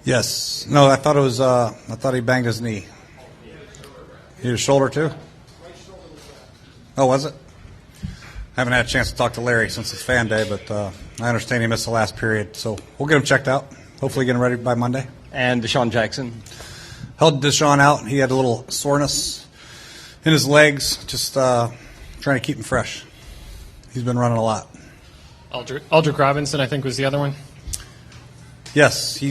Yes. No, I thought it was. I thought he banged his knee. He hit his shoulder too. Oh, was it? I haven't had a chance to talk to Larry since it's fan day, but I understand he missed the last period, so we'll get him checked out. Hopefully, get him ready by Monday. And Deshaun Jackson held Deshaun out. He had a little soreness in his legs, just trying to keep him fresh. He's been running a lot. Aldrick Robinson, I think, was the other one. Yes,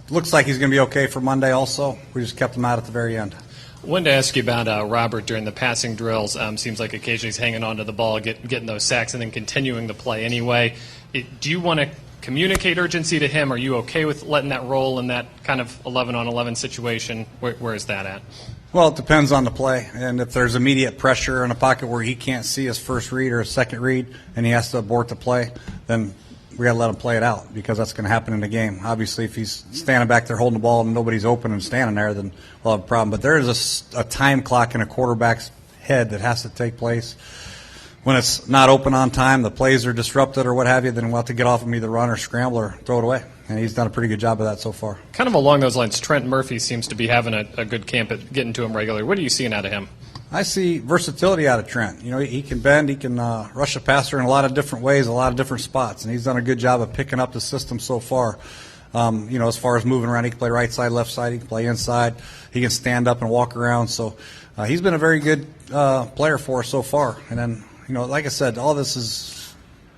looks like he's going to be okay for Monday also. We just kept him out at the very end. I wanted to ask you about Robert during the passing drills. Seems like occasionally he's hanging on to the ball, getting those sacks, and then continuing the play anyway. Do you want to communicate urgency to him? Are you okay with letting that roll in that kind of 11-on-11 situation? Where is that at? Well, it depends on the play. And if there's immediate pressure in a pocket where he can't see his first read or his second read and he has to abort the play, then we got to let him play it out because that's going to happen in the game. Obviously, if he's standing back there holding the ball and nobody's open and standing there, then we'll have a problem. But there is a time clock in a quarterback's head that has to take place. When it's not open on time, the plays are disrupted or what have you, then we'll have to get off him, either run or scramble or throw it away. And he's done a pretty good job of that so far. Kind of along those lines, Trent Murphy seems to be having a good camp at getting to him regularly. What are you seeing out of him? I see versatility out of Trent. You know, he can bend, he can rush a passer in a lot of different ways, a lot of different spots, and he's done a good job of picking up the system so far. As far as moving around, he can play right side, left side, he can play inside, he can stand up and walk around. So he's been a very good player for us so far. And then, like I said, all this has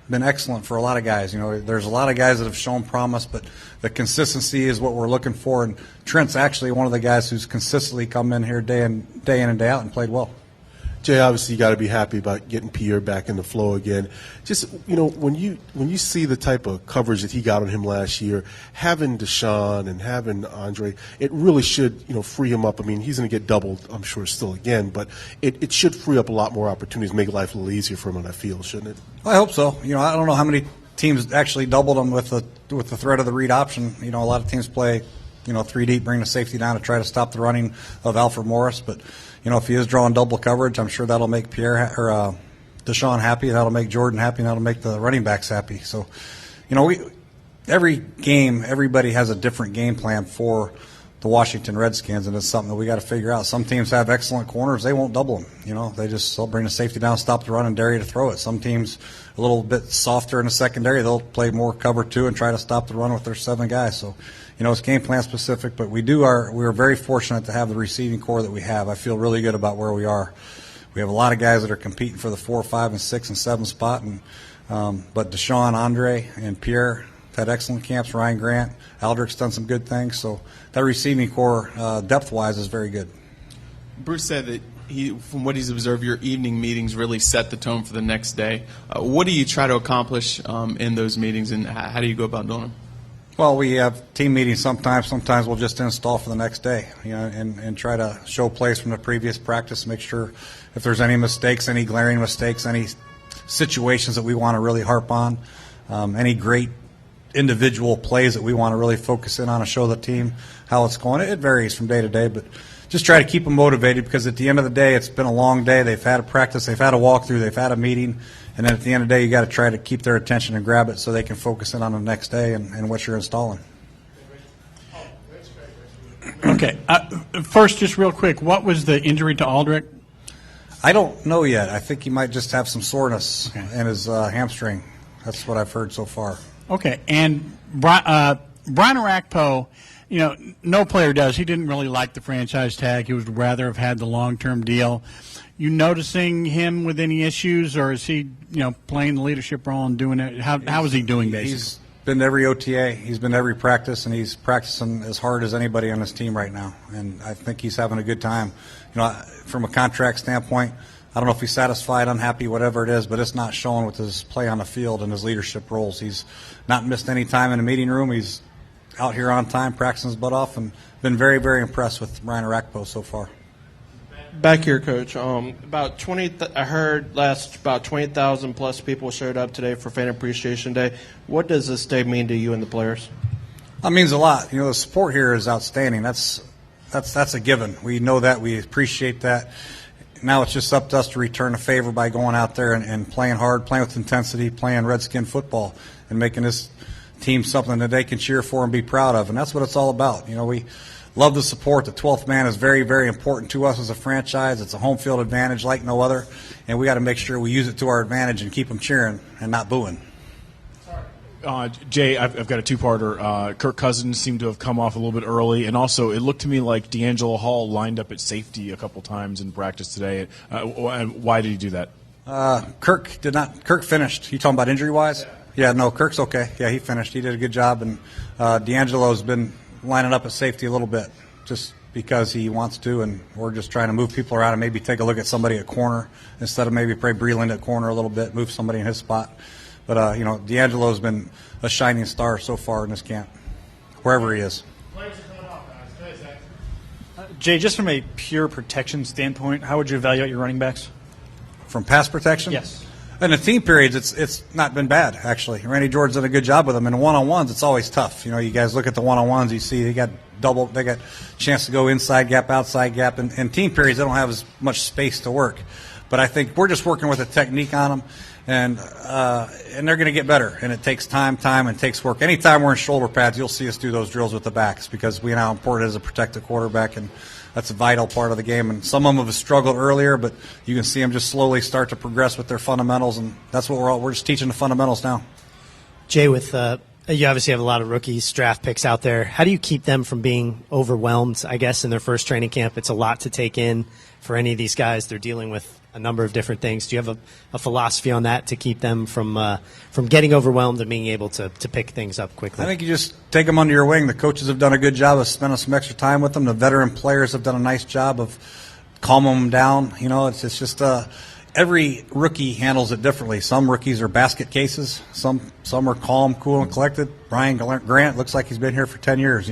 been excellent for a lot of guys. There's a lot of guys that have shown promise, but the consistency is what we're looking for. And Trent's actually one of the guys who's consistently come in here day in and day out and played well. Jay, obviously you got to be happy about getting Pierre back in the flow again. Just, when you see the type of coverage that he got on him last year, having Deshaun and having Andre, it really should, free him up. I mean, he's going to get doubled, I'm sure, still again, but it should free up a lot more opportunities, make life a little easier for him on that field, shouldn't it? I hope so. I don't know how many teams actually doubled him with the threat of the read option. A lot of teams play, 3 deep, bring the safety down to try to stop the running of Alfred Morris, but if he is drawing double coverage, I'm sure that'll make Deshaun happy. That'll make Jordan happy, and that'll make the running backs happy. So, every game, everybody has a different game plan for the Washington Redskins, and it's something that we got to figure out. Some teams have excellent corners; they won't double them. They'll bring the safety down, stop the run, and dare you to throw it. Some teams a little bit softer in the secondary; they'll play more cover 2 and try to stop the run with their 7 guys. So. It's game plan specific, but we're very fortunate to have the receiving core that we have. I feel really good about where we are. We have a lot of guys that are competing for the 4, 5, and 6, and 7 spot, but Deshaun, Andre, and Pierre have had excellent camps. Ryan Grant, Aldrich's done some good things. So that receiving core, depth-wise, is very good. Bruce said that from what he's observed, your evening meetings really set the tone for the next day. What do you try to accomplish in those meetings, and how do you go about doing them? Well, we have team meetings sometimes. Sometimes we'll just install for the next day, and try to show plays from the previous practice, make sure if there's any mistakes, any glaring mistakes, any situations that we want to really harp on, any great individual plays that we want to really focus in on and show the team how it's going. It varies from day to day, but just try to keep them motivated because at the end of the day, it's been a long day. They've had a practice, they've had a walkthrough, they've had a meeting. And then at the end of the day, you got to try to keep their attention and grab it so they can focus in on the next day and what you're installing. Okay. First, just real quick, what was the injury to Aldrich? I don't know yet. I think he might just have some soreness in his hamstring. That's what I've heard so far. Okay. And Brian Orakpo, no player does. He didn't really like the franchise tag. He would rather have had the long-term deal. You noticing him with any issues, or is he, playing the leadership role and doing it? How is he doing, basically? He's been to every OTA. He's been to every practice, and he's practicing as hard as anybody on his team right now. And I think he's having a good time. From a contract standpoint, I don't know if he's satisfied, unhappy, whatever it is, but it's not showing with his play on the field and his leadership roles. He's not missed any time in the meeting room. He's out here on time, practicing his butt off, and been very, very impressed with Brian Orakpo so far. Back here, Coach. About 20. I heard about 20,000 plus people showed up today for Fan Appreciation Day. What does this day mean to you and the players? That means a lot. The support here is outstanding. That's a given. We know that. We appreciate that. Now it's just up to us to return a favor by going out there and playing hard, playing with intensity, playing Redskin football, and making this team something that they can cheer for and be proud of, and that's what it's all about. We love the support. The 12th man is very, very important to us as a franchise. It's a home field advantage like no other, and we got to make sure we use it to our advantage and keep them cheering and not booing. Jay, I've got a two-parter. Kirk Cousins seemed to have come off a little bit early, and also it looked to me like D'Angelo Hall lined up at safety a couple times in practice today. And why did he do that? Kirk did not. Kirk finished. You talking about injury-wise? Yeah, no, Kirk's okay. Yeah, he finished. He did a good job, and D'Angelo's been lining up at safety a little bit just because he wants to, and we're just trying to move people around and maybe take a look at somebody at corner instead of maybe play Breland at corner a little bit, move somebody in his spot. But, D'Angelo's been a shining star so far in this camp, wherever he is. Jay, just from a pure protection standpoint, how would you evaluate your running backs? From pass protection? Yes. In the team periods, it's not been bad, actually. Randy George's done a good job with them. In the one-on-ones, it's always tough. You guys look at the one-on-ones, you see they got chance to go inside gap, outside gap. In team periods, they don't have as much space to work. But I think we're just working with a technique on them. And they're going to get better, and it takes time, and takes work. Anytime we're in shoulder pads, you'll see us do those drills with the backs because we know how important it is to protect the quarterback, and that's a vital part of the game. And some of them have struggled earlier, but you can see them just slowly start to progress with their fundamentals, and that's what we're just teaching the fundamentals now. Jay, with you obviously have a lot of rookies, draft picks out there. How do you keep them from being overwhelmed, I guess, in their first training camp? It's a lot to take in for any of these guys. They're dealing with a number of different things. Do you have a philosophy on that to keep them from getting overwhelmed and being able to pick things up quickly? I think you just take them under your wing. The coaches have done a good job of spending some extra time with them. The veteran players have done a nice job of calming them down. It's just every rookie handles it differently. Some rookies are basket cases. Some are calm, cool, and collected. Brian Grant looks like he's been here for 10 years.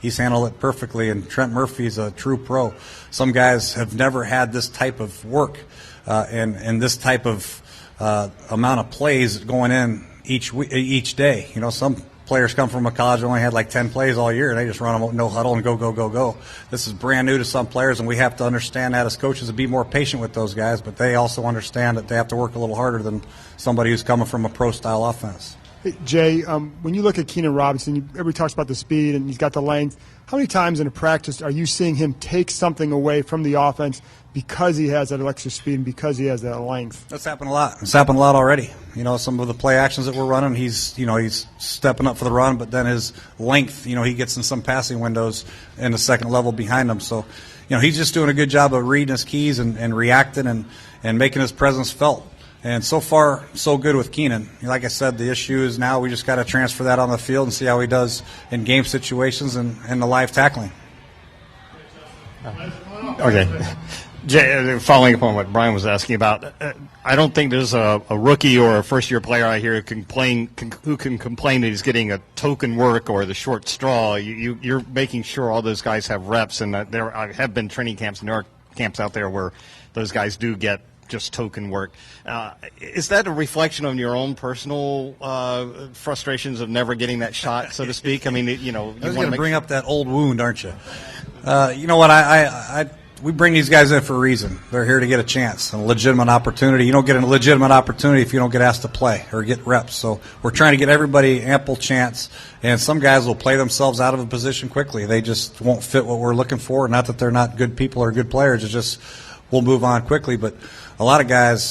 He's handled it perfectly. And Trent Murphy's a true pro. Some guys have never had this type of work and this type of amount of plays going in each day. Some players come from a college that only had like 10 plays all year, and they just run them no huddle and go. This is brand new to some players, and we have to understand that as coaches and be more patient with those guys, but they also understand that they have to work a little harder than somebody who's coming from a pro-style offense. Hey, Jay, when you look at Keenan Robinson, everybody talks about the speed and he's got the length. How many times in a practice are you seeing him take something away from the offense because he has that extra speed and because he has that length? That's happened a lot. It's happened a lot already. Some of the play actions that we're running, he's stepping up for the run, but then his length, he gets in some passing windows in the second level behind him. So, he's just doing a good job of reading his keys and reacting and making his presence felt. And so far, so good with Keenan. Like I said, the issue is now we just got to transfer that on the field and see how he does in game situations and the live tackling. Okay. Jay, following up on what Brian was asking about, I don't think there's a rookie or a first-year player out here who can complain that he's getting a token work or the short straw. You're making sure all those guys have reps, and there have been training camps and there are camps out there where those guys do get just token work. Is that a reflection on your own personal frustrations of never getting that shot, so to speak? I mean, you want to bring up that old wound, aren't you? You know what? We bring these guys in for a reason. They're here to get a chance, a legitimate opportunity. You don't get a legitimate opportunity if you don't get asked to play or get reps. So we're trying to get everybody ample chance, and some guys will play themselves out of a position quickly. They just won't fit what we're looking for. Not that they're not good people or good players. It's just we'll move on quickly. But a lot of guys